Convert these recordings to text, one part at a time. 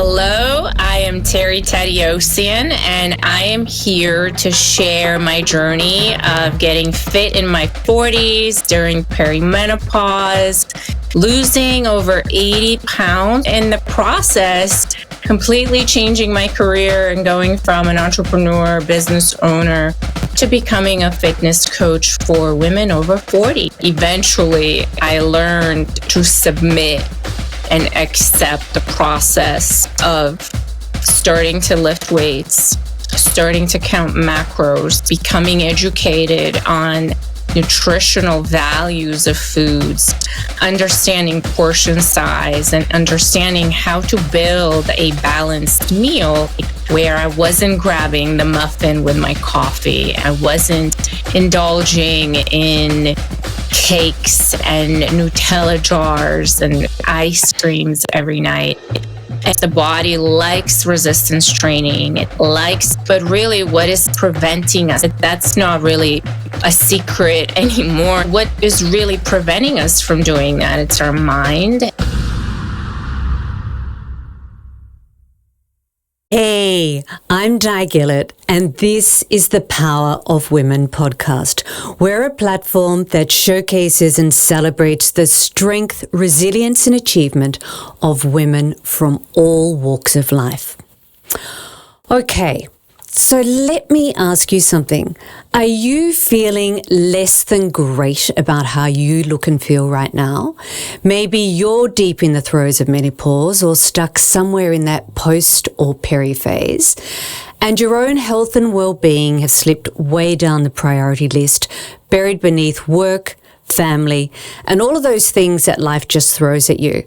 Hello, I am Terry Tateossian, and I am here to share my journey of getting fit in my 40s during perimenopause, losing over 80 pounds, in the process, completely changing my career and going from an entrepreneur, business owner, to becoming a fitness coach for women over 40. Eventually, I learned to submit and accept the process of starting to lift weights, starting to count macros, becoming educated on nutritional values of foods, understanding portion size, and understanding how to build a balanced meal where I wasn't grabbing the muffin with my coffee. I wasn't indulging in cakes and Nutella jars and ice creams every night. And the body likes resistance training. It likes, but really what is preventing us? That's not really a secret anymore. What is really preventing us from doing that? It's our mind. Hey, I'm Gillett, and this is the Power of Women podcast. We're a platform that showcases and celebrates the strength, resilience, and achievement of women from all walks of life. Okay, so let me ask you something. Are you feeling less than great about how you look and feel right now? Maybe you're deep in the throes of menopause or stuck somewhere in that post or peri phase, and your own health and well-being have slipped way down the priority list, buried beneath work, family, and all of those things that life just throws at you.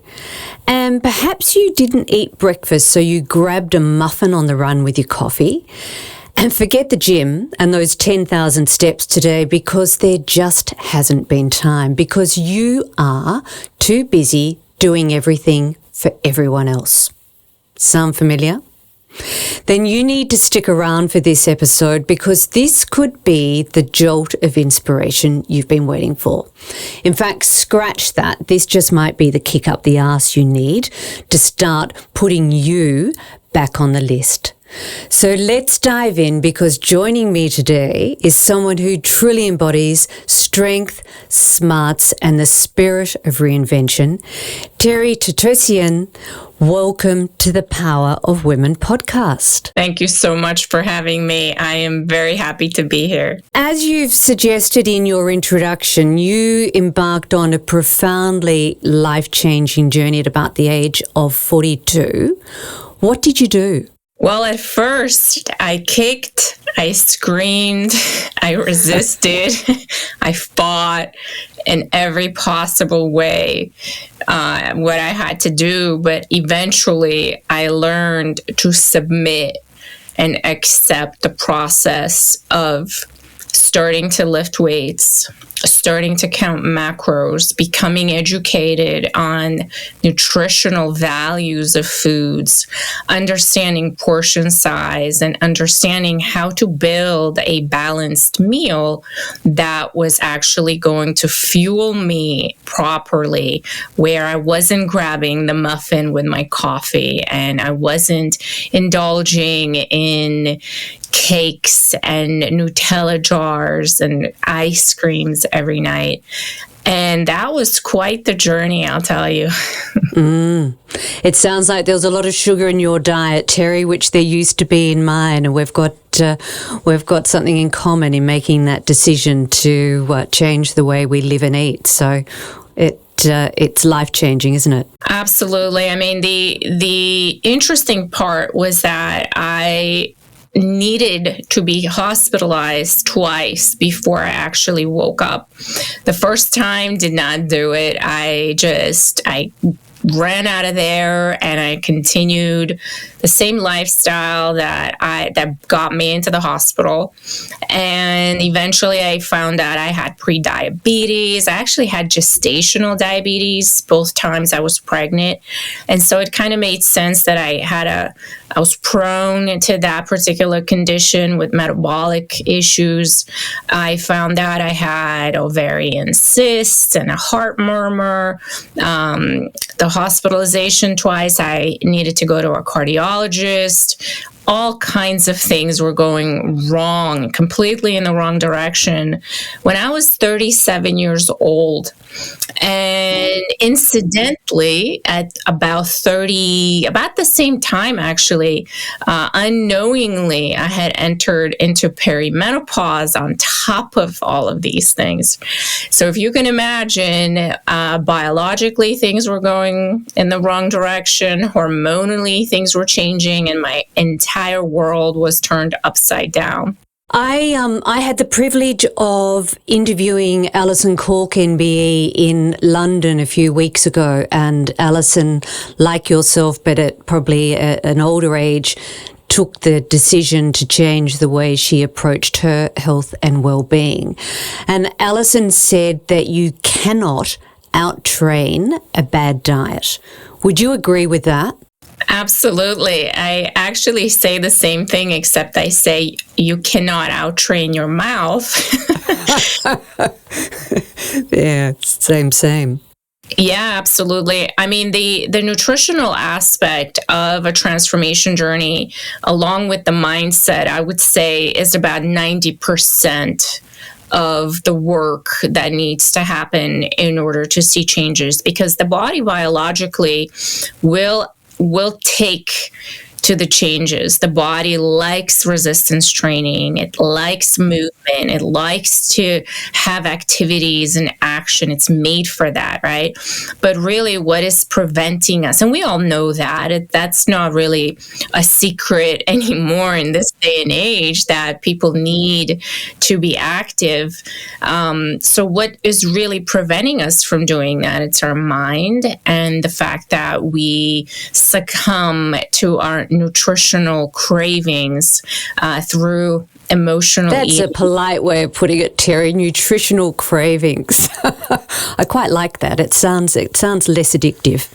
And perhaps you didn't eat breakfast, so you grabbed a muffin on the run with your coffee. And forget the gym and those 10,000 steps today because there just hasn't been time, because you are too busy doing everything for everyone else. Sound familiar? Then you need to stick around for this episode, because this could be the jolt of inspiration you've been waiting for. In fact, scratch that. This just might be the kick up the arse you need to start putting you back on the list. So let's dive in, because joining me today is someone who truly embodies strength, smarts, and the spirit of reinvention. Terry Tateossian, welcome to the Power of Women podcast. Thank you so much for having me. I am very happy to be here. As you've suggested in your introduction, you embarked on a profoundly life-changing journey at about the age of 42. What did you do? Well, at first, I kicked, I screamed, I resisted, I fought in every possible way what I had to do. But eventually, I learned to submit and accept the process of starting to lift weights, starting to count macros, becoming educated on nutritional values of foods, understanding portion size, and understanding how to build a balanced meal that was actually going to fuel me properly, where I wasn't grabbing the muffin with my coffee and I wasn't indulging in cakes and Nutella jars and ice creams every night. And that was quite the journey, I'll tell you. It sounds like there was a lot of sugar in your diet, Terry, which there used to be in mine, and we've got something in common in making that decision to change the way we live and eat. So it's life-changing, isn't it? Absolutely. I mean, the interesting part was that I needed to be hospitalized twice before I actually woke up. The first time did not do it. I ran out of there and I continued the same lifestyle that got me into the hospital. And eventually I found out I had pre-diabetes. I actually had gestational diabetes both times I was pregnant. And so it kind of made sense that I was prone to that particular condition with metabolic issues. I found out I had ovarian cysts and a heart murmur. The hospitalization twice. I needed to go to a cardiologist. All kinds of things were going wrong, completely in the wrong direction when I was 37 years old. And incidentally, at about the same time, actually, unknowingly, I had entered into perimenopause on top of all of these things. So if you can imagine, biologically, things were going in the wrong direction. Hormonally, things were changing, and my entire world was turned upside down. I had the privilege of interviewing Alison Cork NBE in London a few weeks ago, and Alison, like yourself, but at probably an older age, took the decision to change the way she approached her health and well-being. And Alison said that you cannot out-train a bad diet. Would you agree with that? Absolutely. I actually say the same thing, except I say you cannot out-train your mouth. Yeah, same. Yeah, absolutely. I mean, the nutritional aspect of a transformation journey, along with the mindset, I would say is about 90% of the work that needs to happen in order to see changes, because the body biologically will take to the changes. The body likes resistance training. It likes movement. It likes to have activities and action. It's made for that, right? But really, what is preventing us, and we all know that, that's not really a secret anymore in this day and age, that people need to be active. So what is really preventing us from doing that? It's our mind and the fact that we succumb to our nutritional cravings through emotional That's eating. a polite way of putting it, Terry. Nutritional cravings. I quite like that. It sounds less addictive.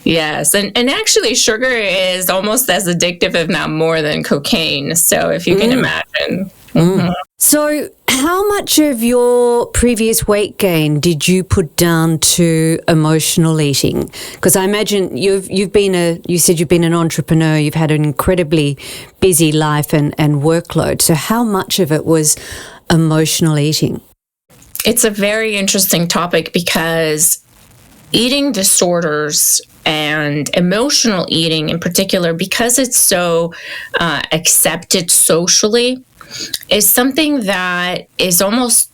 Yes, and actually sugar is almost as addictive, if not more, than cocaine. So if you can imagine. Mm-hmm. So how much of your previous weight gain did you put down to emotional eating? Because I imagine you said you've been an entrepreneur, you've had an incredibly busy life and workload. So how much of it was emotional eating? It's a very interesting topic, because eating disorders and emotional eating in particular, because it's so accepted socially, is something that is almost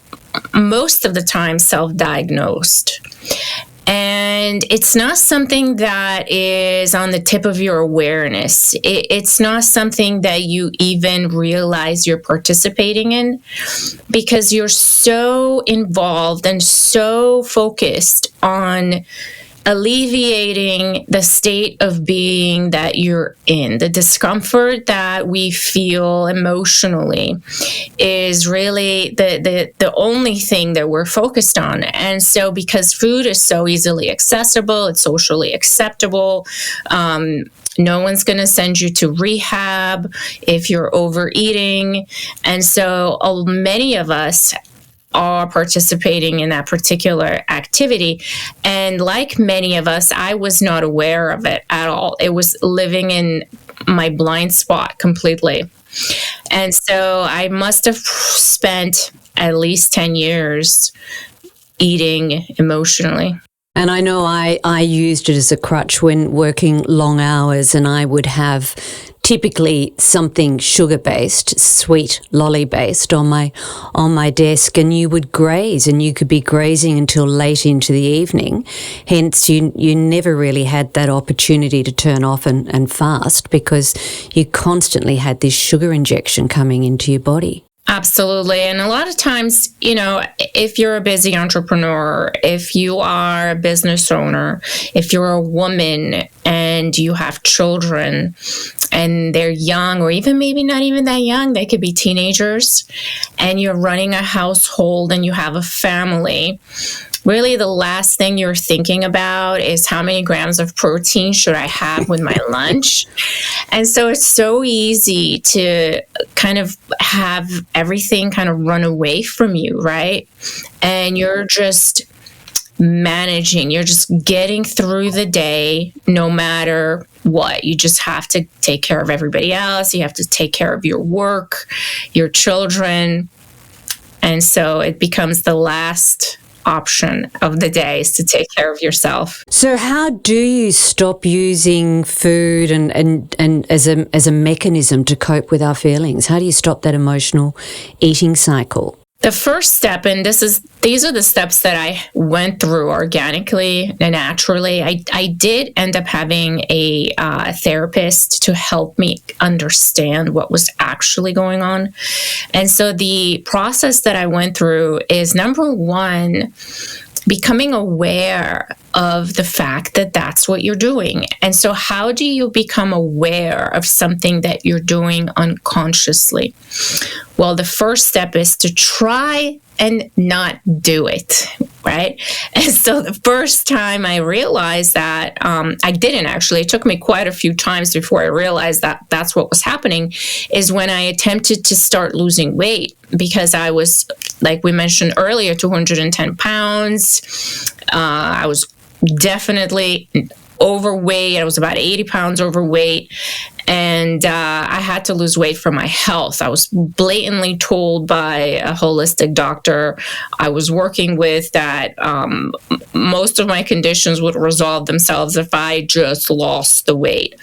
most of the time self-diagnosed. And it's not something that is on the tip of your awareness. It's not something that you even realize you're participating in, because you're so involved and so focused on alleviating the state of being that you're in. The discomfort that we feel emotionally is really the only thing that we're focused on. And so because food is so easily accessible, it's socially acceptable, no one's going to send you to rehab if you're overeating. And so many of us are participating in that particular activity. And like many of us, I was not aware of it at all. It was living in my blind spot completely. And so I must have spent at least 10 years eating emotionally. And I know I used it as a crutch when working long hours, and I would have typically something sugar-based, sweet lolly-based on my desk, and you would graze, and you could be grazing until late into the evening. Hence, you never really had that opportunity to turn off and fast, because you constantly had this sugar injection coming into your body. Absolutely. And a lot of times, if you're a busy entrepreneur, if you are a business owner, if you're a woman and you have children and they're young, or even maybe not even that young, they could be teenagers, and you're running a household and you have a family, really the last thing you're thinking about is how many grams of protein should I have with my lunch? And so it's so easy to kind of have everything kind of run away from you, right? And you're just managing. You're just getting through the day no matter what. You just have to take care of everybody else. You have to take care of your work, your children. And so it becomes the last option of the day is to take care of yourself. So how do you stop using food and as a mechanism to cope with our feelings? How do you stop that emotional eating cycle? The first step, and these are the steps that I went through organically and naturally. I did end up having a therapist to help me understand what was actually going on. And so the process that I went through is, number one, becoming aware of the fact that that's what you're doing. And so how do you become aware of something that you're doing unconsciously? Well, the first step is to try and not do it, right? And so the first time I realized that, I didn't actually, it took me quite a few times before I realized that that's what was happening, is when I attempted to start losing weight, because I was, like we mentioned earlier, 210 pounds. I was definitely overweight. I was about 80 pounds overweight. And I had to lose weight for my health. I was blatantly told by a holistic doctor I was working with that most of my conditions would resolve themselves if I just lost the weight.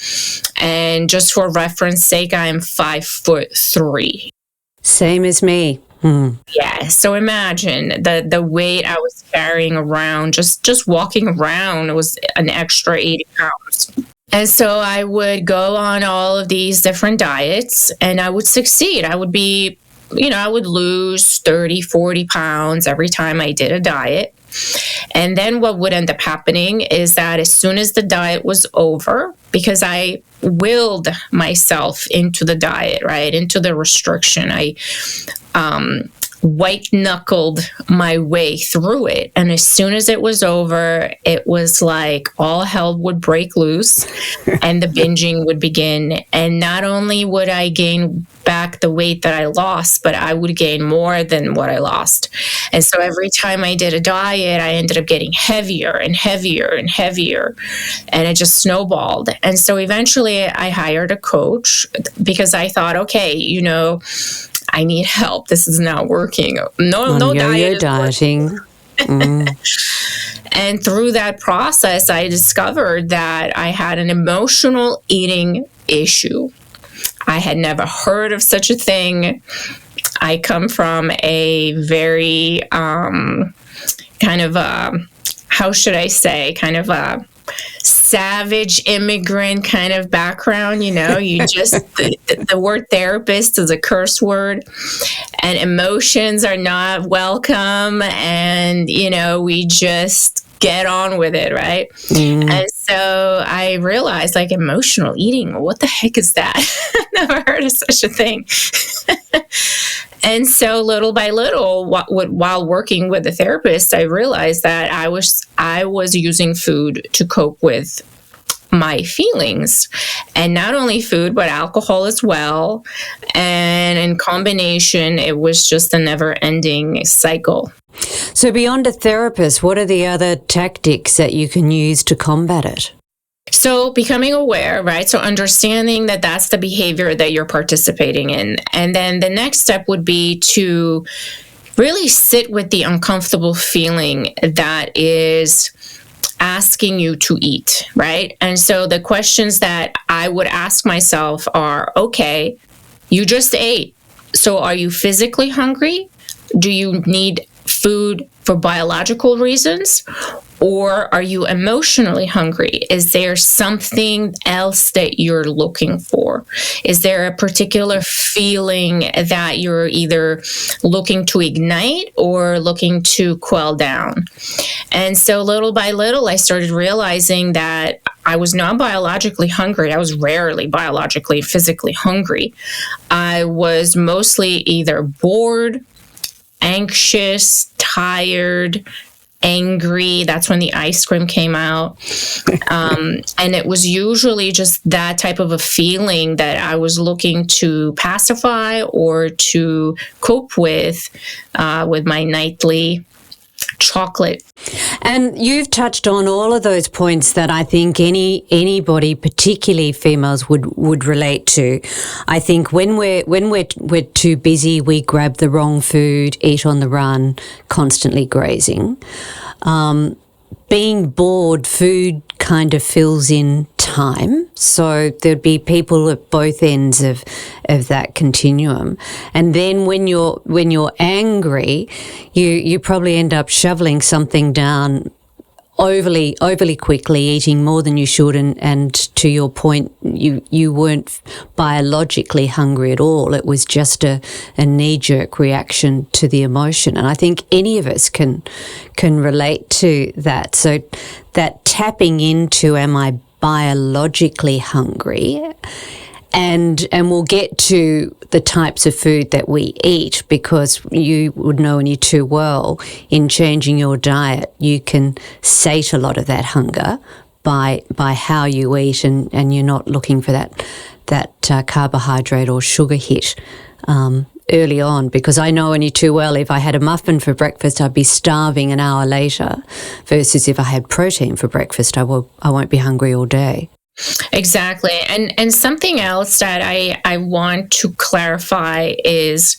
And just for reference sake, I am 5'3". Same as me. Yeah. So imagine the weight I was carrying around, just walking around, it was an extra 80 pounds. And so I would go on all of these different diets and I would succeed. I would be, I would lose 30, 40 pounds every time I did a diet. And then what would end up happening is that as soon as the diet was over, because I willed myself into the diet, right, into the restriction, I white-knuckled my way through it. And as soon as it was over, it was like all hell would break loose and the binging would begin. And not only would I gain back the weight that I lost, but I would gain more than what I lost. And so every time I did a diet, I ended up getting heavier and heavier and heavier. And it just snowballed. And so eventually I hired a coach because I thought, okay, I need help. This is not working. No diet is dieting. And through that process, I discovered that I had an emotional eating issue. I had never heard of such a thing. I come from a very savage immigrant kind of background. You just the word therapist is a curse word, and emotions are not welcome, and we just get on with it, right? And so I realized, like, emotional eating, what the heck is that? I've never heard of such a thing. And so little by little, while working with a therapist, I realized that I was using food to cope with my feelings, and not only food, but alcohol as well. And in combination, it was just a never-ending cycle. So beyond a therapist, what are the other tactics that you can use to combat it? So becoming aware, right? So understanding that that's the behavior that you're participating in. And then the next step would be to really sit with the uncomfortable feeling that is asking you to eat, right? And so the questions that I would ask myself are, okay, you just ate. So are you physically hungry? Do you need food for biological reasons? Or are you emotionally hungry? Is there something else that you're looking for? Is there a particular feeling that you're either looking to ignite or looking to quell down? And so little by little, I started realizing that I was not biologically hungry. I was rarely biologically, physically hungry. I was mostly either bored, anxious, tired, angry. That's when the ice cream came out. And it was usually just that type of a feeling that I was looking to pacify or to cope with my nightly chocolate. And you've touched on all of those points that I think anybody, particularly females, would relate to. I think when we're too busy, we grab the wrong food, eat on the run, constantly grazing. Being bored, food kind of fills in time. So there'd be people at both ends of that continuum. And then when you're angry, you probably end up shoveling something down overly quickly, eating more than you should, and to your point, you weren't biologically hungry at all. It was just a knee-jerk reaction to the emotion. And I think any of us can relate to that. So that tapping into, am I biologically hungry? And we'll get to the types of food that we eat, because you would know only too well, in changing your diet, you can sate a lot of that hunger by how you eat, and you're not looking for that carbohydrate or sugar hit early on, because I know only too well, if I had a muffin for breakfast, I'd be starving an hour later, versus if I had protein for breakfast, I won't be hungry all day. Exactly. And something else that I want to clarify is,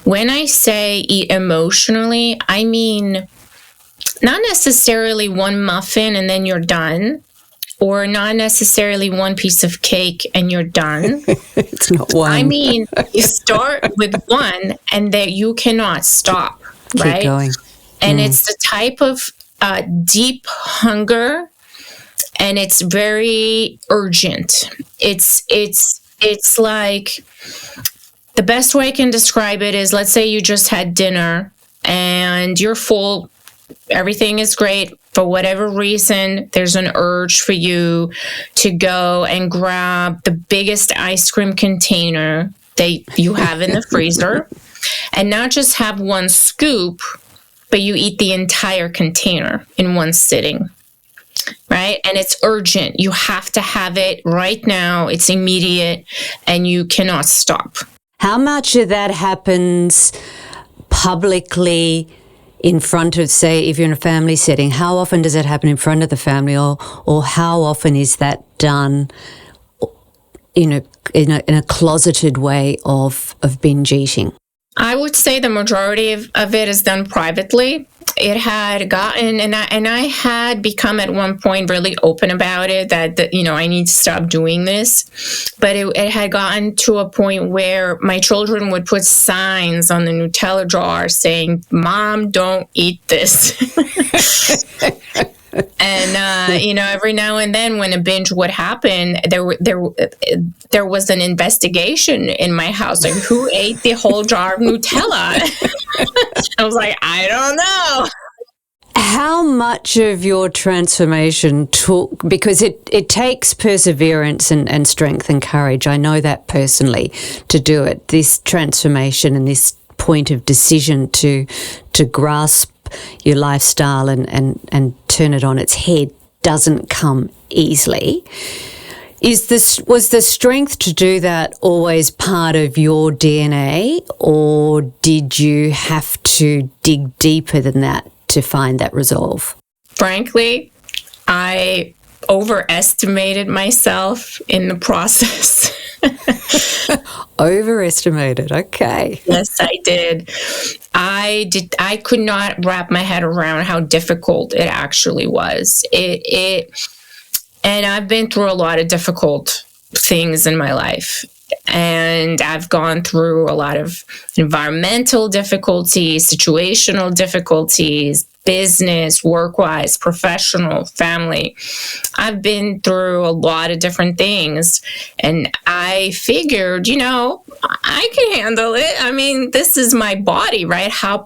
when I say eat emotionally, I mean not necessarily one muffin and then you're done, or not necessarily one piece of cake and you're done. It's not one. I mean, you start with one and that you cannot stop, right? Keep going. And it's the type of deep hunger, and it's very urgent. It's like, the best way I can describe it is, let's say you just had dinner and you're full, everything is great. For whatever reason, there's an urge for you to go and grab the biggest ice cream container that you have in the freezer, and not just have one scoop, but you eat the entire container in one sitting. Right? And it's urgent. You have to have it right now. It's immediate, and you cannot stop. How much of that happens publicly in front of, say, if you're in a family setting? How often does it happen in front of the family, or how often is that done in a closeted way of binge eating? I would say the majority of it is done privately. It had gotten, and I had become at one point really open about it, that I need to stop doing this. But it had gotten to a point where my children would put signs on the Nutella jar saying, "Mom, don't eat this." And every now and then, when a binge would happen, there was an investigation in my house, like, who ate the whole jar of Nutella? I was like, I don't know. How much of your transformation took, because it takes perseverance and strength and courage, I know that personally, to do it, this transformation and this point of decision to grasp your lifestyle and turn it on its head doesn't come easily. Was the strength to do that always part of your DNA, or did you have to dig deeper than that to find that resolve? Frankly, I overestimated myself in the process. Overestimated, okay. Yes, I did. I could not wrap my head around how difficult it actually was. And I've been through a lot of difficult things in my life. And I've gone through a lot of environmental difficulties, situational difficulties, business, work-wise, professional, family. I've been through a lot of different things. And I figured, I can handle it. I mean, this is my body, right? How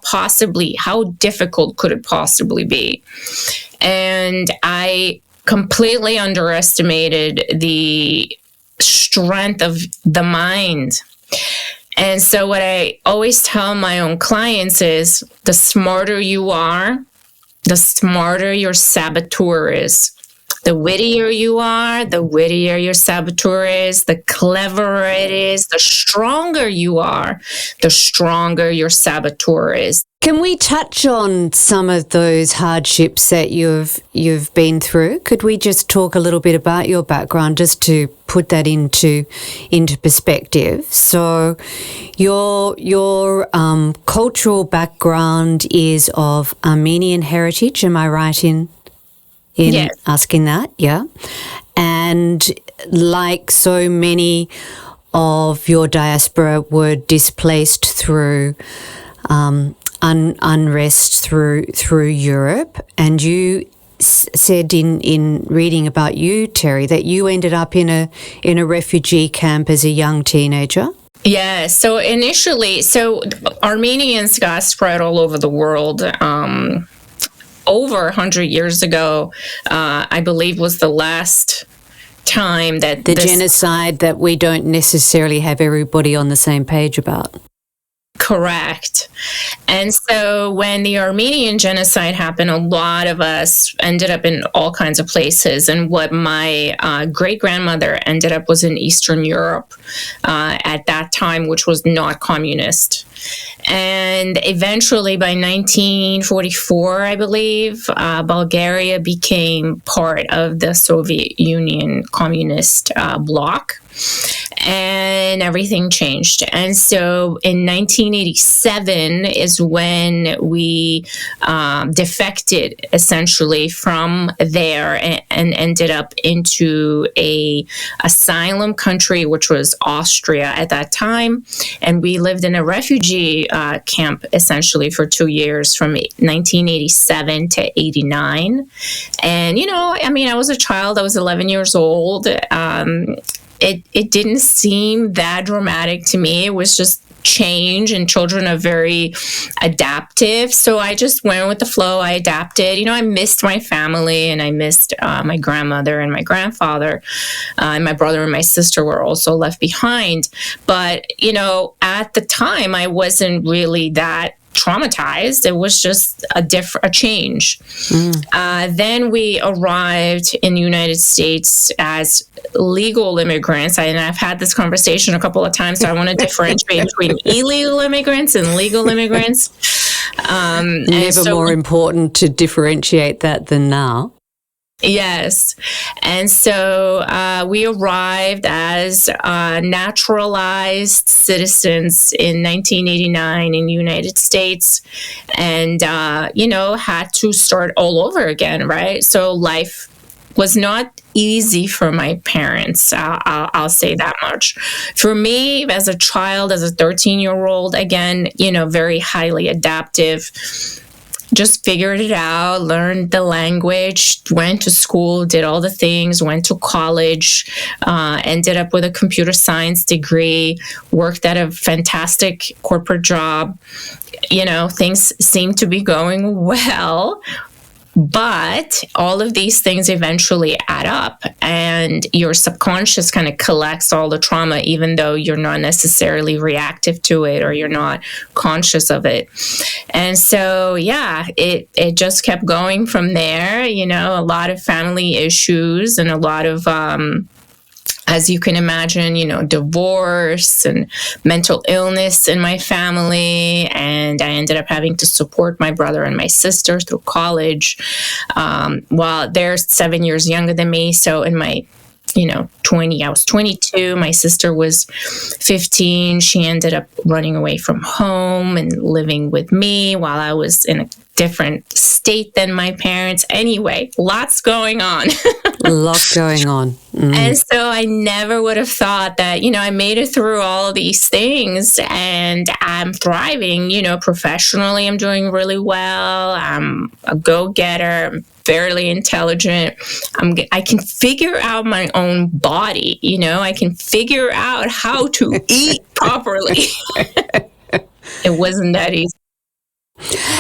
difficult could it possibly be? And I completely underestimated the strength of the mind. And so what I always tell my own clients is, the smarter you are, the smarter your saboteur is. The wittier you are, the wittier your saboteur is, the cleverer it is, the stronger you are, the stronger your saboteur is. Can we touch on some of those hardships that you've been through? Could we just talk a little bit about your background, just to put that into perspective? So, your cultural background is of Armenian heritage. Am I right in Yes. asking that? Yeah, and like so many of your diaspora, were displaced through unrest through Europe, and you said in reading about you, Terry, that you ended up in a refugee camp as a young teenager. Yeah, so initially, Armenians got spread all over the world. Over 100 years ago, I believe, was the last time that the genocide that we don't necessarily have everybody on the same page about. Correct. And so when the Armenian genocide happened, a lot of us ended up in all kinds of places. And what my great-grandmother ended up was in Eastern Europe at that time, which was not communist. And eventually, by 1944, I believe, Bulgaria became part of the Soviet Union communist bloc. And everything changed. And so in 1987 is when we defected essentially from there and ended up into a asylum country, which was Austria at that time. And we lived in a refugee camp essentially for 2 years, from 1987 to 89. And, I was a child. I was 11 years old. It didn't seem that dramatic to me. It was just change, and children are very adaptive. So I just went with the flow. I adapted. I missed my family, and I missed my grandmother and my grandfather. And my brother and my sister were also left behind. But, at the time, I wasn't really that traumatized. It was just a change. Then we arrived in the United States as legal immigrants, and I've had this conversation a couple of times, so I want to differentiate between illegal immigrants and legal immigrants. Never more important to differentiate that than now. Yes. And so we arrived as naturalized citizens in 1989 in the United States, and, had to start all over again, right? So life was not easy for my parents. I'll say that much. For me, as a child, as a 13-year-old, again, very highly adaptive. Just figured it out, learned the language, went to school, did all the things, went to college, ended up with a computer science degree, worked at a fantastic corporate job. Things seemed to be going well. But all of these things eventually add up, and your subconscious kind of collects all the trauma, even though you're not necessarily reactive to it or you're not conscious of it. And so, it just kept going from there. A lot of family issues and a lot of as you can imagine, divorce and mental illness in my family. And I ended up having to support my brother and my sister through college. While they're 7 years younger than me. So in my 20, I was 22. My sister was 15. She ended up running away from home and living with me while I was in a different state than my parents. Anyway, lots going on. A lot going on. And so I never would have thought that, I made it through all of these things and I'm thriving, professionally. I'm doing really well. I'm a go-getter. I'm fairly intelligent. I can figure out my own body. I can figure out how to eat properly. It wasn't that easy.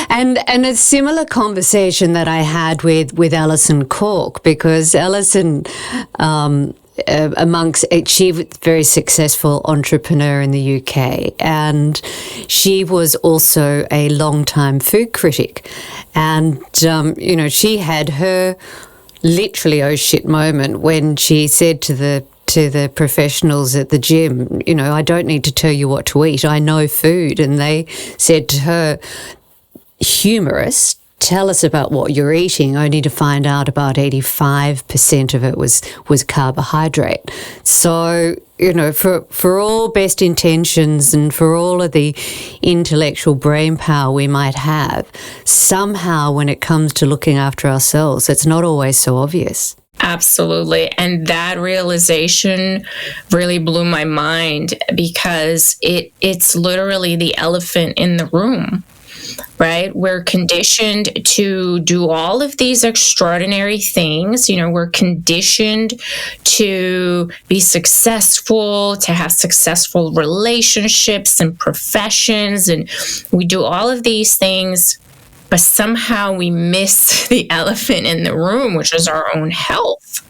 And a similar conversation that I had with Alison Cork, because Alison, she's a very successful entrepreneur in the UK, and she was also a long-time food critic. And, she had her literally oh shit moment when she said to the professionals at the gym, I don't need to tell you what to eat. I know food. And they said to her, humorous, tell us about what you're eating, only to find out about 85% of it was carbohydrate. So, for all best intentions and for all of the intellectual brain power we might have, somehow when it comes to looking after ourselves, it's not always so obvious. Absolutely. And that realization really blew my mind because it's literally the elephant in the room. Right? We're conditioned to do all of these extraordinary things. We're conditioned to be successful, to have successful relationships and professions. And we do all of these things, but somehow we miss the elephant in the room, which is our own health.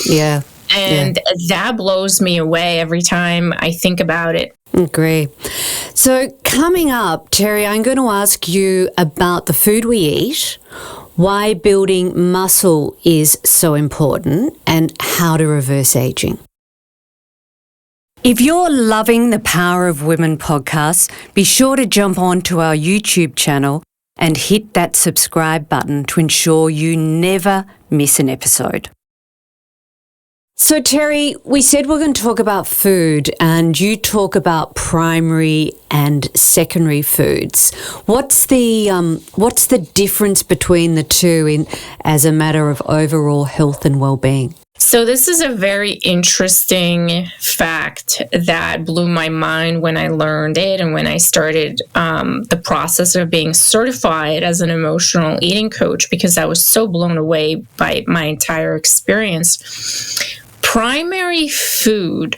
Yeah. And that blows me away every time I think about it. Agree. So coming up, Terry, I'm going to ask you about the food we eat, why building muscle is so important, and how to reverse aging. If you're loving the Power of Women podcast, be sure to jump onto our YouTube channel and hit that subscribe button to ensure you never miss an episode. So, Terry, we said we're going to talk about food, and you talk about primary and secondary foods. What's the difference between the two as a matter of overall health and well-being? So this is a very interesting fact that blew my mind when I learned it and when I started the process of being certified as an emotional eating coach, because I was so blown away by my entire experience. Primary food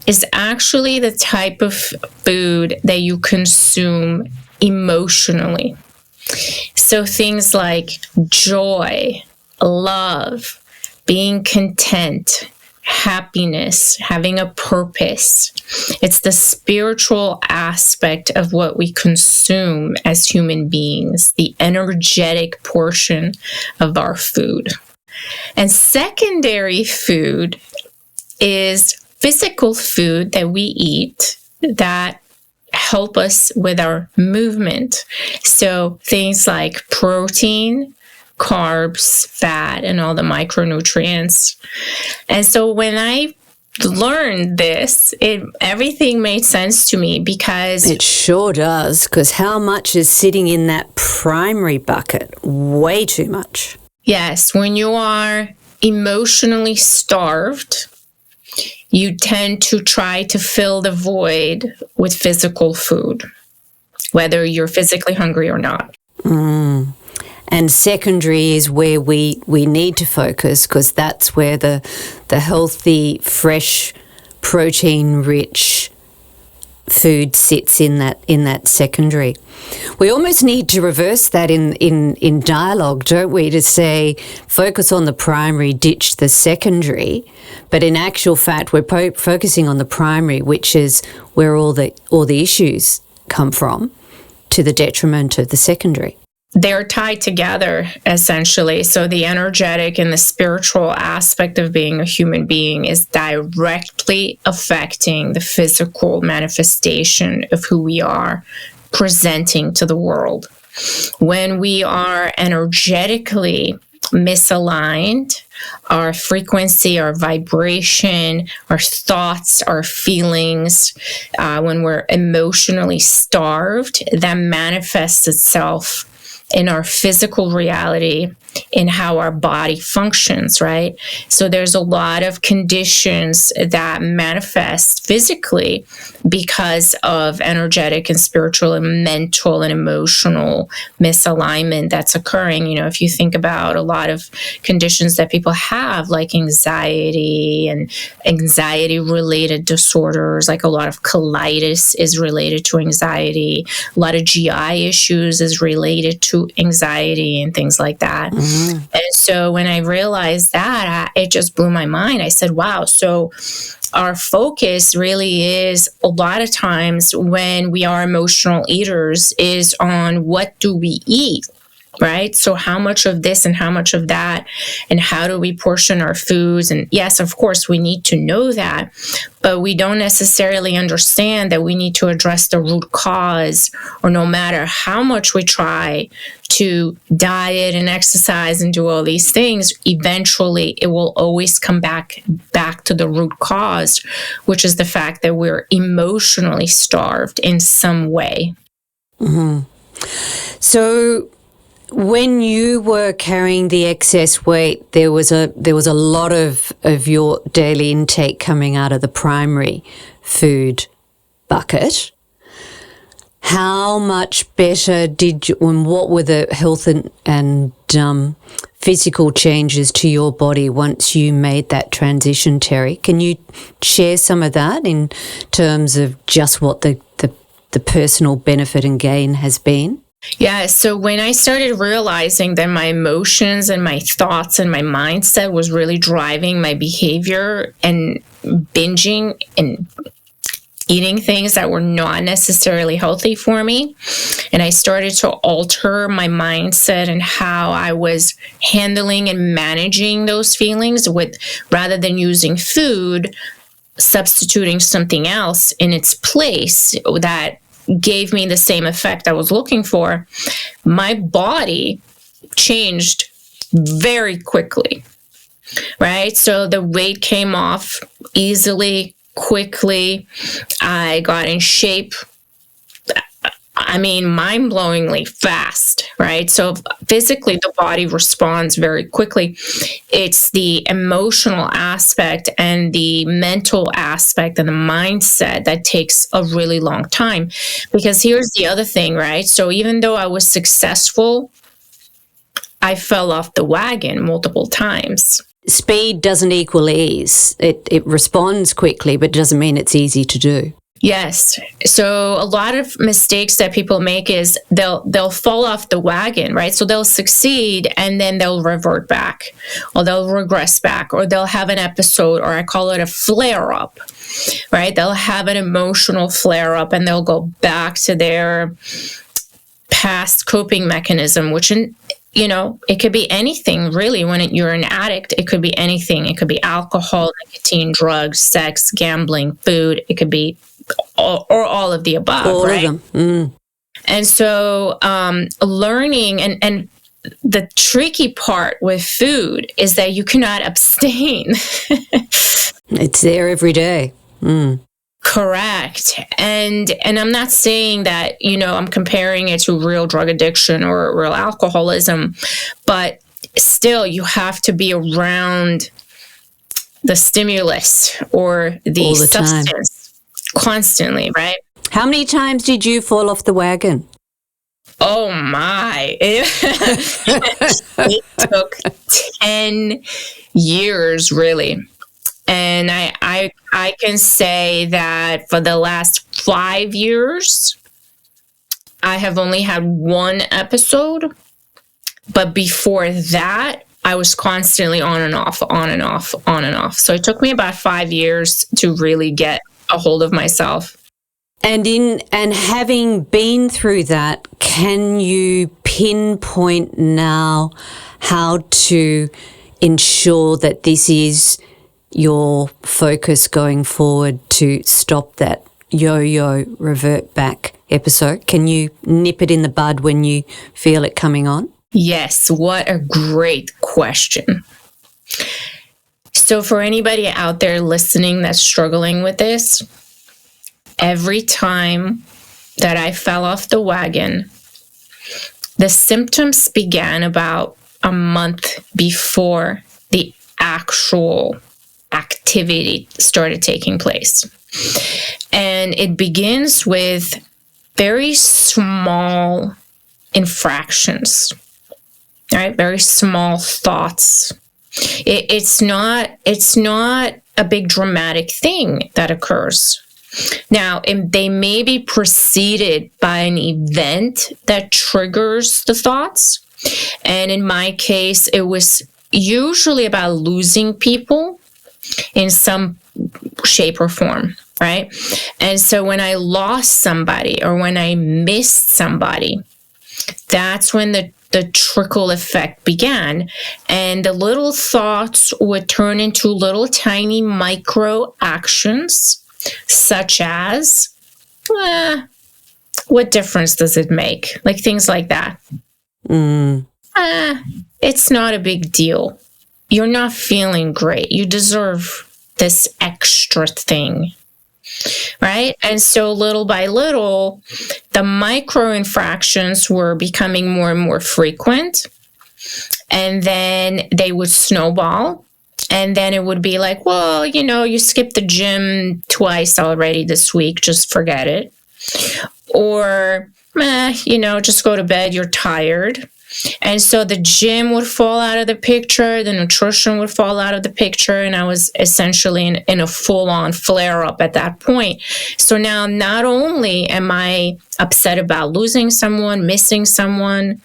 is actually the type of food that you consume emotionally. So things like joy, love, being content, happiness, having a purpose. It's the spiritual aspect of what we consume as human beings, the energetic portion of our food. And secondary food is physical food that we eat that help us with our movement. So things like protein, carbs, fat, and all the micronutrients. And so when I learned this, everything made sense to me, because it sure does, because how much is sitting in that primary bucket? Way too much. Yes, when you are emotionally starved, you tend to try to fill the void with physical food, whether you're physically hungry or not. And secondary is where we need to focus, because that's where the healthy, fresh, protein-rich food sits in that secondary. We almost need to reverse that in dialogue, don't we? To say, focus on the primary, ditch the secondary. But in actual fact, we're focusing on the primary, which is where all the issues come from, to the detriment of the secondary. They're tied together, essentially. So the energetic and the spiritual aspect of being a human being is directly affecting the physical manifestation of who we are presenting to the world. When we are energetically misaligned, our frequency, our vibration, our thoughts, our feelings, when we're emotionally starved, that manifests itself in our physical reality, in how our body functions, right? So there's a lot of conditions that manifest physically because of energetic and spiritual and mental and emotional misalignment that's occurring. If you think about a lot of conditions that people have, like anxiety and anxiety-related disorders, like a lot of colitis is related to anxiety, a lot of GI issues is related to anxiety and things like that. Mm-hmm. And so when I realized that, it just blew my mind. I said, wow, so our focus really is a lot of times when we are emotional eaters is on what do we eat right? So how much of this and how much of that, and how do we portion our foods? And yes, of course, we need to know that, but we don't necessarily understand that we need to address the root cause, or no matter how much we try to diet and exercise and do all these things, eventually it will always come back to the root cause, which is the fact that we're emotionally starved in some way. Mm-hmm. So when you were carrying the excess weight, there was a lot of your daily intake coming out of the primary food bucket. How much better did you, and what were the health and physical changes to your body once you made that transition, Terry? Can you share some of that in terms of just what the personal benefit and gain has been? Yeah, so when I started realizing that my emotions and my thoughts and my mindset was really driving my behavior, and binging and eating things that were not necessarily healthy for me, and I started to alter my mindset and how I was handling and managing those feelings, with rather than using food, substituting something else in its place that gave me the same effect I was looking for, my body changed very quickly, right? So the weight came off easily, quickly. I got in shape, mind-blowingly fast, right? So physically, the body responds very quickly. It's the emotional aspect and the mental aspect and the mindset that takes a really long time. Because here's the other thing, right? So even though I was successful, I fell off the wagon multiple times. Speed doesn't equal ease. It responds quickly, but doesn't mean it's easy to do. Yes. So a lot of mistakes that people make is they'll fall off the wagon, right? So they'll succeed and then they'll revert back, or they'll regress back, or they'll have an episode, or I call it a flare up, right? They'll have an emotional flare up and they'll go back to their past coping mechanism, which it could be anything really. When you're an addict, it could be anything. It could be alcohol, nicotine, drugs, sex, gambling, food. It could be all of the above, all right? of them. And so learning, and the tricky part with food is that you cannot abstain. It's there every day. Correct. And I'm not saying that, I'm comparing it to real drug addiction or real alcoholism, but still you have to be around the stimulus or the substance constantly, right? How many times did you fall off the wagon? Oh my. It took 10 years, really. And I can say that for the last 5 years, I have only had one episode. But before that, I was constantly on and off, on and off, on and off. So it took me about 5 years to really get a hold of myself. And having been through that, can you pinpoint now how to ensure that this is your focus going forward to stop that yo-yo revert back episode? Can you nip it in the bud when you feel it coming on? Yes, what a great question. So for anybody out there listening that's struggling with this, every time that I fell off the wagon, the symptoms began about a month before the actual activity started taking place. And it begins with very small infractions, right? Very small thoughts. It's not a big dramatic thing that occurs. Now, they may be preceded by an event that triggers the thoughts. And in my case, it was usually about losing people in some shape or form, right? And so when I lost somebody or when I missed somebody, that's when the trickle effect began. And the little thoughts would turn into little tiny micro actions, such as, what difference does it make? Like things like that. It's not a big deal. You're not feeling great. You deserve this extra thing. Right? And so little by little, the micro infractions were becoming more and more frequent. And then they would snowball. And then it would be like, well, you skipped the gym twice already this week. Just forget it. Or, just go to bed. You're tired. And so the gym would fall out of the picture, the nutrition would fall out of the picture, and I was essentially in a full-on flare-up at that point. So now not only am I upset about losing someone, missing someone,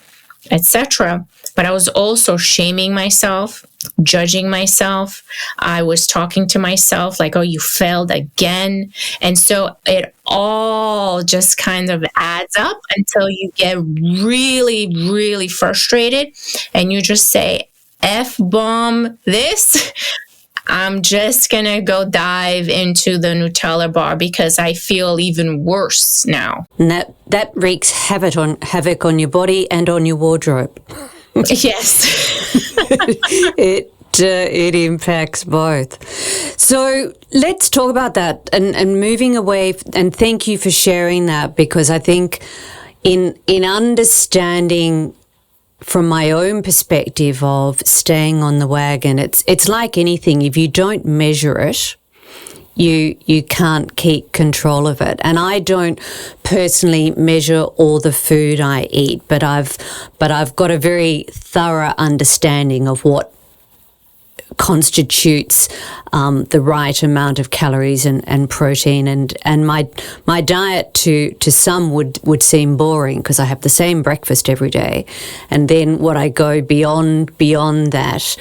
etc., but I was also shaming myself, judging myself. I was talking to myself like, oh, you failed again. And so it all just kind of adds up until you get really, really frustrated and you just say, F-bomb this. I'm just going to go dive into the Nutella bar because I feel even worse now. And that wreaks havoc on your body and on your wardrobe. Yes. It impacts both. So let's talk about that and moving away. And thank you for sharing that, because I think in understanding from my own perspective of staying on the wagon, it's like anything. If you don't measure it, you can't keep control of it. And I don't personally measure all the food I eat, but I've got a very thorough understanding of what constitutes the right amount of calories and protein, and my diet to some would seem boring because I have the same breakfast every day, and then what I go beyond that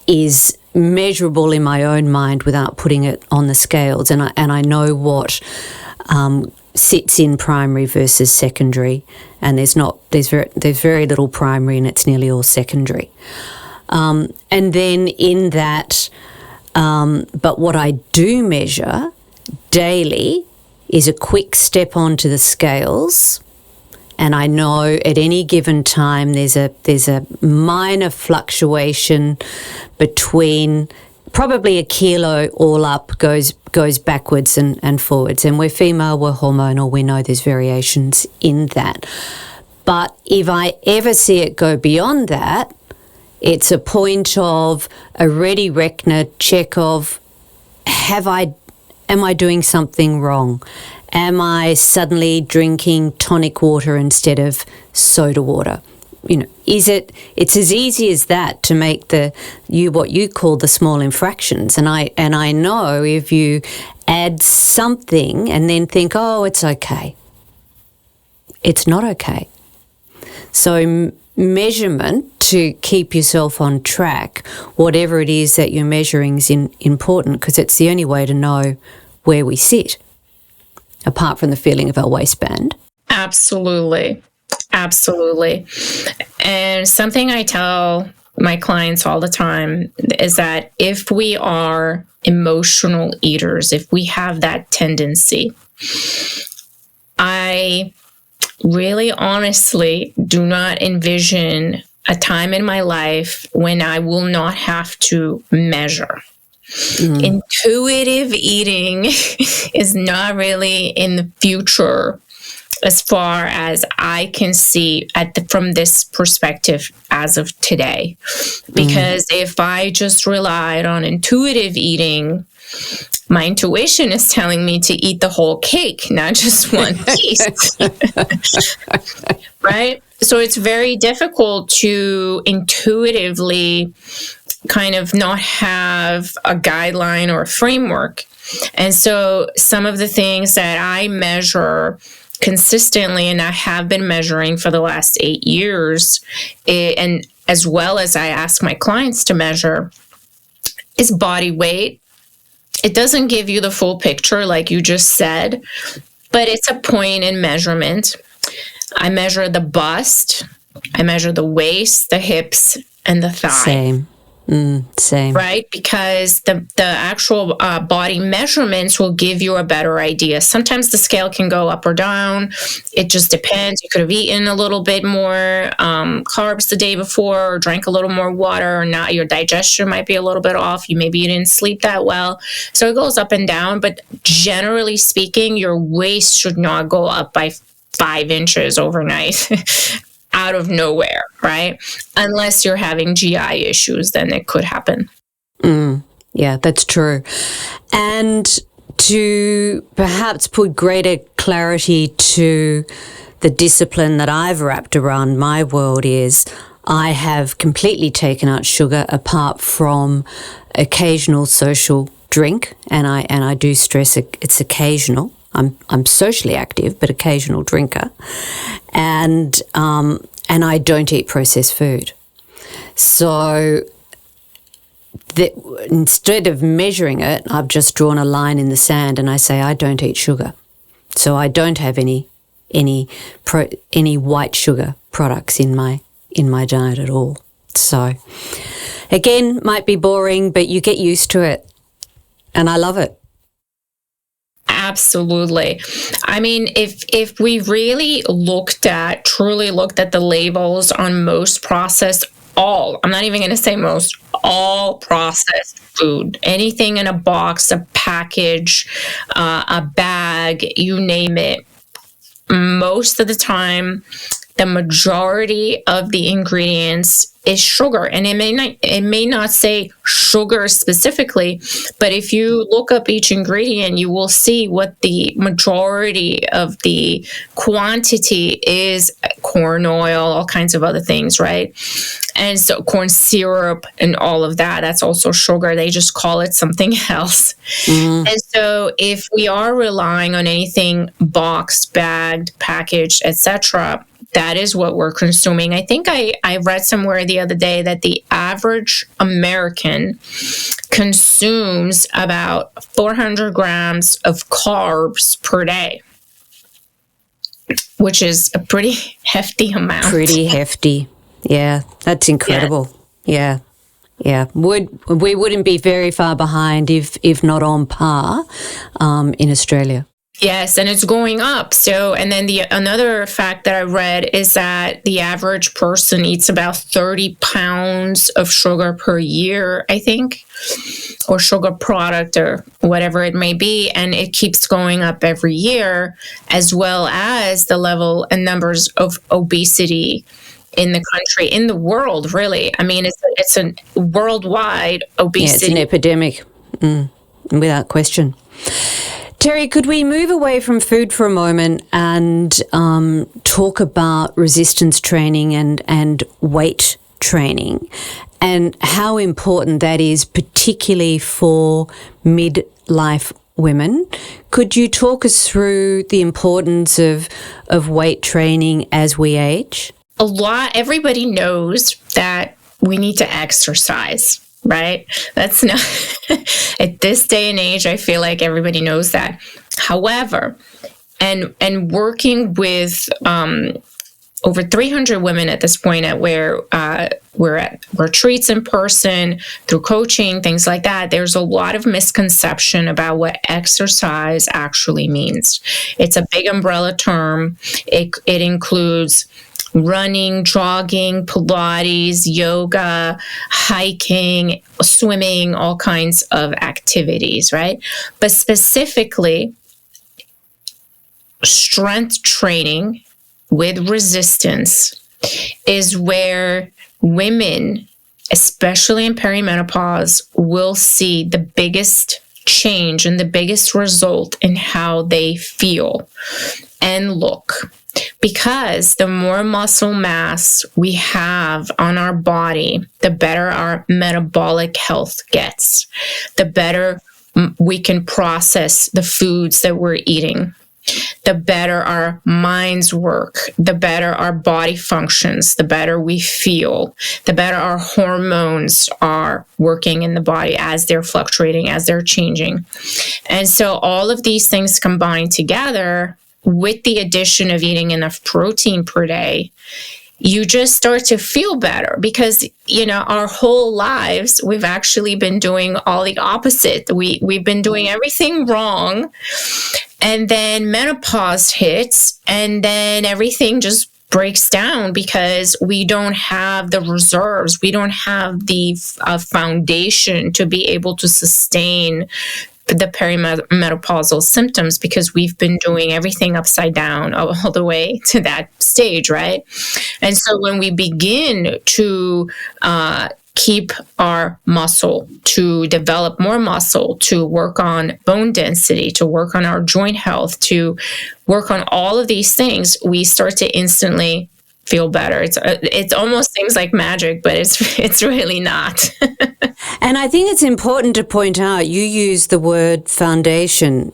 is measurable in my own mind without putting it on the scales, and I know what sits in primary versus secondary, and there's very little primary and it's nearly all secondary. And then in that, but what I do measure daily is a quick step onto the scales, and I know at any given time there's a minor fluctuation between probably a kilo all up goes backwards and forwards. And we're female, we're hormonal, we know there's variations in that. But if I ever see it go beyond that, it's a point of a ready reckoner check of, am I doing something wrong? Am I suddenly drinking tonic water instead of soda water? It's as easy as that to make what you call the small infractions. And I know if you add something and then think, oh, it's okay. It's not okay. So measurement to keep yourself on track, whatever it is that you're measuring, is important, because it's the only way to know where we sit, apart from the feeling of our waistband. Absolutely. And something I tell my clients all the time is that if we are emotional eaters, if we have that tendency, I really honestly do not envision a time in my life when I will not have to measure. Intuitive eating is not really in the future as far as I can see from this perspective as of today. Because if I just relied on intuitive eating, my intuition is telling me to eat the whole cake, not just one piece. Right? So it's very difficult to intuitively kind of not have a guideline or a framework. And so some of the things that I measure consistently, and I have been measuring for the last 8 years, and as well as I ask my clients to measure, is body weight. It doesn't give you the full picture like you just said, but it's a point in measurement. I measure the bust I measure the waist, the hips, and the thigh. Same. Same. Right? Because the actual body measurements will give you a better idea. Sometimes the scale can go up or down. It just depends. You could have eaten a little bit more carbs the day before, or drank a little more water, or not. Your digestion might be a little bit off. Maybe you didn't sleep that well. So it goes up and down. But generally speaking, your waist should not go up by 5 inches overnight. Out of nowhere, right? Unless you're having GI issues, then it could happen. Yeah, that's true. And to perhaps put greater clarity to the discipline that I've wrapped around my world is I have completely taken out sugar apart from occasional social drink, and I do stress it's occasional. I'm socially active, but occasional drinker, and I don't eat processed food. So instead of measuring it, I've just drawn a line in the sand, and I say I don't eat sugar. So I don't have any white sugar products in my diet at all. So again, might be boring, but you get used to it, and I love it. Absolutely. I mean, if we really truly looked at the labels on most processed, I'm not even going to say most, all processed food, anything in a box, a package, a bag, you name it, most of the time, the majority of the ingredients is sugar. And it may not say sugar specifically, but if you look up each ingredient, you will see what the majority of the quantity is: corn oil, all kinds of other things, right? And so corn syrup and all of that, that's also sugar. They just call it something else. And so if we are relying on anything boxed, bagged, packaged, etc., that is what we're consuming. I think I read somewhere the other day that the average American consumes about 400 grams of carbs per day, which is a pretty hefty amount. Pretty hefty. Yeah, that's incredible. Yeah. We wouldn't be very far behind if not on par in Australia. Yes, and it's going up. So, and then another fact that I read is that the average person eats about 30 pounds of sugar per year, I think, or sugar product or whatever it may be. And it keeps going up every year, as well as the level and numbers of obesity in the country, in the world, really. I mean, it's a worldwide obesity. Yeah, it's an epidemic, without question. Terry, could we move away from food for a moment and talk about resistance training and weight training and how important that is, particularly for midlife women? Could you talk us through the importance of weight training as we age? Everybody knows that we need to exercise. Right? That's not, at this day and age, I feel like everybody knows that. However, and working with over 300 women at this point at where we're at retreats in person, through coaching, things like that, there's a lot of misconception about what exercise actually means. It's a big umbrella term. It includes running, jogging, Pilates, yoga, hiking, swimming, all kinds of activities, right? But specifically, strength training with resistance is where women, especially in perimenopause, will see the biggest change and the biggest result in how they feel and look. Because the more muscle mass we have on our body, the better our metabolic health gets, the better we can process the foods that we're eating, the better our minds work, the better our body functions, the better we feel, the better our hormones are working in the body as they're fluctuating, as they're changing. And so all of these things combined together, with the addition of eating enough protein per day, you just start to feel better because, our whole lives, we've actually been doing all the opposite. We've been doing everything wrong. And then menopause hits, and then everything just breaks down because we don't have the reserves. We don't have the foundation to be able to sustain the perimenopausal symptoms because we've been doing everything upside down all the way to that stage, right? And so when we begin to keep our muscle, to develop more muscle, to work on bone density, to work on our joint health, to work on all of these things, we start to instantly feel better. It almost seems like magic, but it's really not. And I think it's important to point out, you use the word foundation.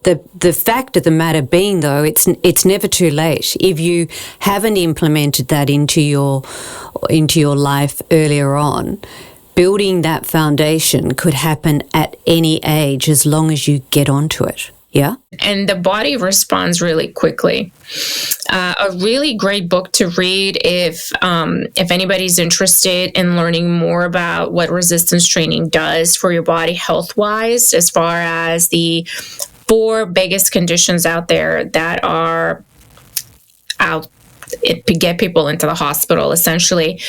The fact of the matter being, though, it's never too late. If you haven't implemented that into your life earlier on, building that foundation could happen at any age as long as you get onto it. Yeah. And the body responds really quickly. A really great book to read if anybody's interested in learning more about what resistance training does for your body health-wise, as far as the 4 biggest conditions out there that are get people into the hospital, essentially,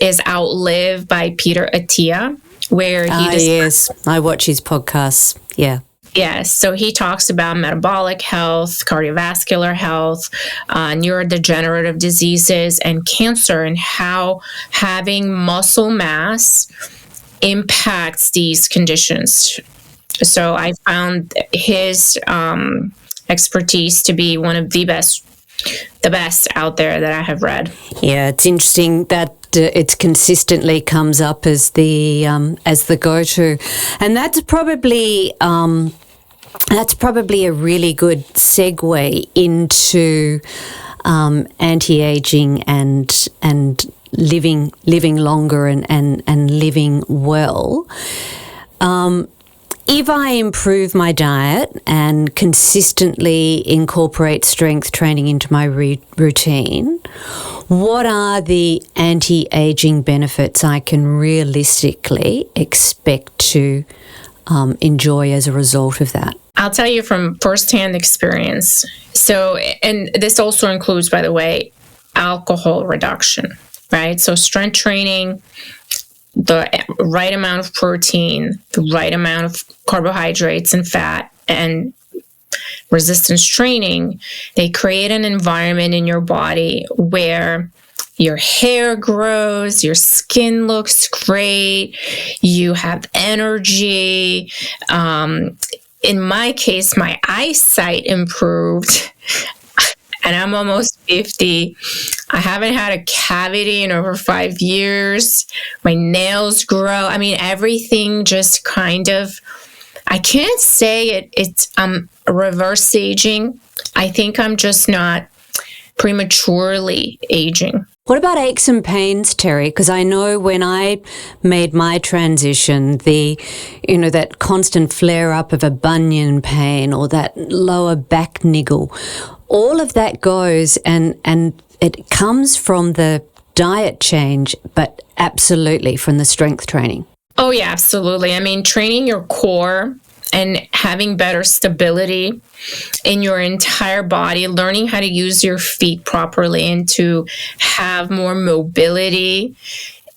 is Outlive by Peter Attia, where he yes, I watch his podcasts. Yeah. Yes. So he talks about metabolic health, cardiovascular health, neurodegenerative diseases, and cancer, and how having muscle mass impacts these conditions. So I found his expertise to be one of the best out there that I have read. Yeah, it's interesting that it consistently comes up as the go-to, and that's probably a really good segue into anti-aging and living longer and living well. If I improve my diet and consistently incorporate strength training into my routine, what are the anti-aging benefits I can realistically expect to enjoy as a result of that? I'll tell you from firsthand experience. So, and this also includes, by the way, alcohol reduction, right? So strength training, the right amount of protein, the right amount of carbohydrates and fat, and resistance training, they create an environment in your body where your hair grows, your skin looks great, you have energy. In my case, my eyesight improved. And I'm almost 50. I haven't had a cavity in over 5 years. My nails grow. I mean, everything just kind of, I can't say it's reverse aging. I think I'm just not prematurely aging. What about aches and pains, Terry? Because I know when I made my transition, that constant flare-up of a bunion pain or that lower back niggle, all of that goes and it comes from the diet change, but absolutely from the strength training. Oh, yeah, absolutely. I mean, training your core and having better stability in your entire body, learning how to use your feet properly and to have more mobility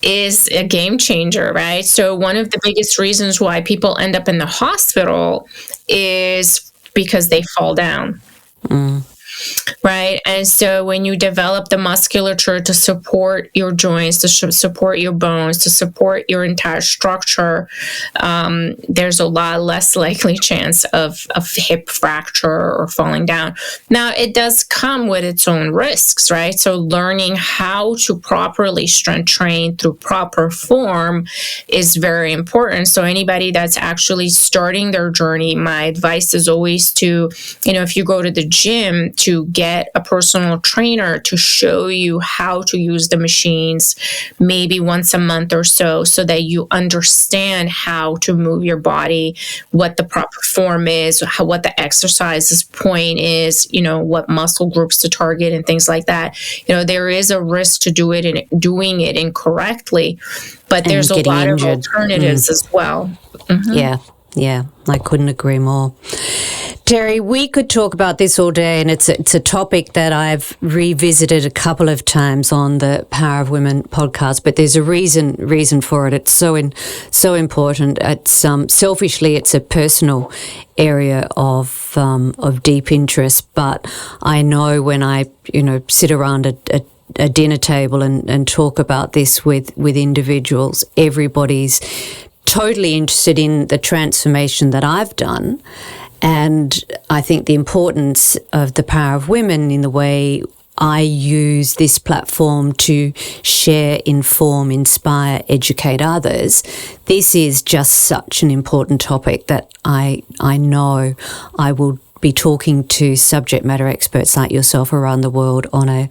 is a game changer, right? So one of the biggest reasons why people end up in the hospital is because they fall down. Right. And so when you develop the musculature to support your joints, to support your bones, to support your entire structure, there's a lot less likely chance of hip fracture or falling down. Now, it does come with its own risks, right? So learning how to properly strength train through proper form is very important. So anybody that's actually starting their journey, my advice is always to, if you go to the gym, to get get a personal trainer to show you how to use the machines maybe once a month or so that you understand how to move your body, what the proper form is, what the exercise's point is, what muscle groups to target and things like that. There is a risk to doing it incorrectly, but there's a lot of alternatives as well. Mm-hmm. Yeah, I couldn't agree more. Terry, we could talk about this all day, and it's a topic that I've revisited a couple of times on the Power of Women podcast, but there's a reason for it. It's so important. It's selfishly, it's a personal area of deep interest, but I know when I sit around a dinner table and talk about this with individuals, everybody's totally interested in the transformation that I've done. And I think the importance of the Power of Women in the way I use this platform to share, inform, inspire, educate others. This is just such an important topic that I know I will be talking to subject matter experts like yourself around the world on a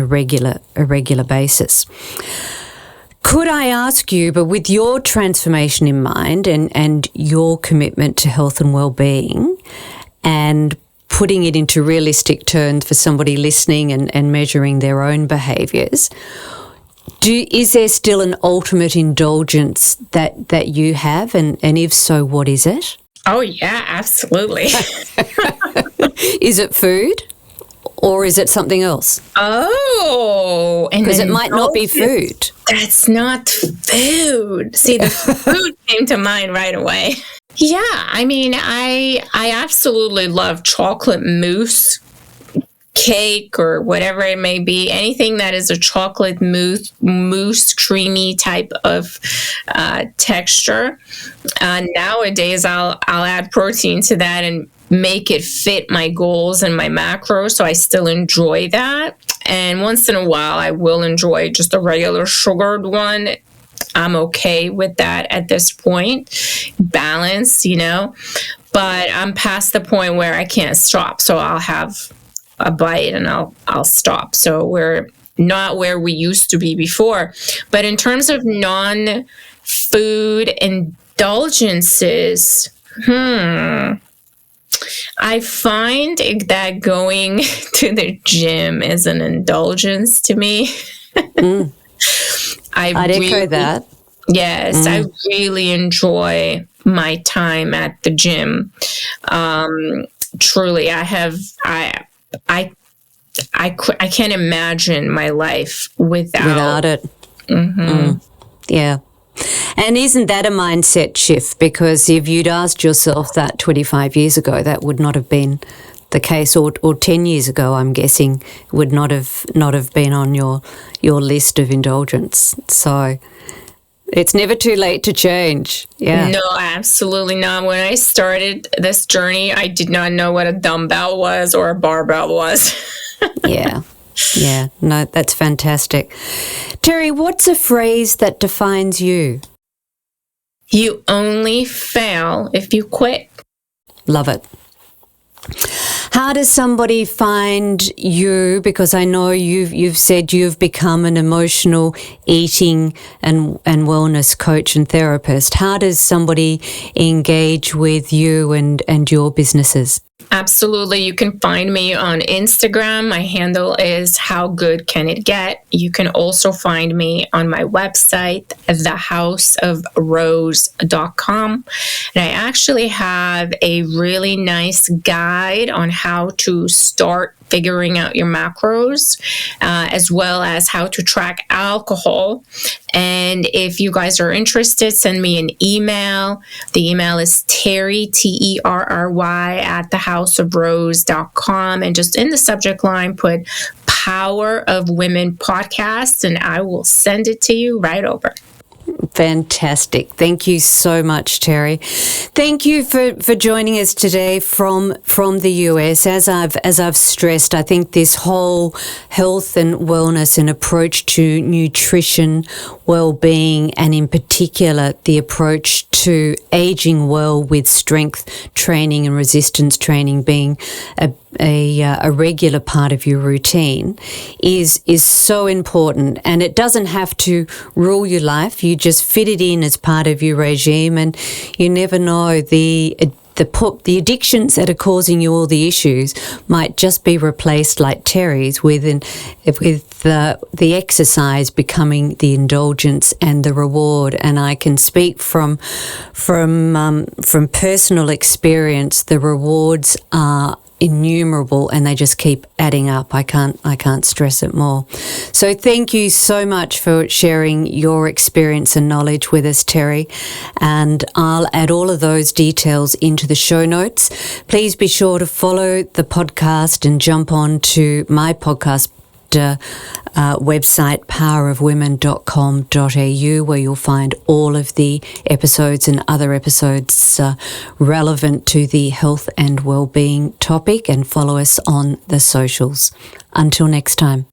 regular basis. Could I ask you, but with your transformation in mind and your commitment to health and well-being and putting it into realistic terms for somebody listening and measuring their own behaviours, is there still an ultimate indulgence that you have? And if so, what is it? Oh, yeah, absolutely. Is it food? Or is it something else? Oh, because it might not be food. That's not food. See, the food came to mind right away. Yeah, I mean, I absolutely love chocolate mousse, cake, or whatever it may be. Anything that is a chocolate mousse creamy type of texture. Nowadays, I'll add protein to that and make it fit my goals and my macros, so I still enjoy that. And once in a while, I will enjoy just a regular sugared one. I'm okay with that at this point. Balance, but I'm past the point where I can't stop. So I'll have a bite and I'll stop. So we're not where we used to be before. But in terms of non-food indulgences, I find that going to the gym is an indulgence to me. I'd echo that. Yes, I really enjoy my time at the gym. Truly, I can't imagine my life without it. Yeah. And isn't that a mindset shift? Because if you'd asked yourself that 25 years ago, that would not have been the case, or 10 years ago, I'm guessing, would not have been on your list of indulgence. So it's never too late to change. Yeah. No, absolutely not. When I started this journey, I did not know what a dumbbell was or a barbell was. Yeah. Yeah, no, that's fantastic. Terry, what's a phrase that defines you? You only fail if you quit. Love it. How does somebody find you? Because I know you've said you've become an emotional eating and wellness coach and therapist. How does somebody engage with you and your businesses? Absolutely. You can find me on Instagram. My handle is How Good Can It Get? You can also find me on my website, thehouseofrose.com. And I actually have a really nice guide on how to start figuring out your macros, as well as how to track alcohol. And if you guys are interested, send me an email. The email is Terry, Terry, at thehouseofrose.com. And just in the subject line, put Power of Women Podcast, and I will send it to you right over. Fantastic. Thank you so much, Terry. Thank you for joining us today from the US. As I've stressed, I think this whole health and wellness and approach to nutrition, well-being, and in particular the approach to aging well with strength training and resistance training being a regular part of your routine is so important, and it doesn't have to rule your life. You just fit it in as part of your regime, and you never know, the addictions that are causing you all the issues might just be replaced, like Terry's, with the exercise becoming the indulgence and the reward. And I can speak from personal experience. The rewards are innumerable, and they just keep adding up. I can't stress it more. So thank you so much for sharing your experience and knowledge with us, Terry. And I'll add all of those details into the show notes. Please be sure to follow the podcast and jump on to my podcast website, powerofwomen.com.au, where you'll find all of the episodes and other episodes relevant to the health and wellbeing topic, and follow us on the socials. Until next time.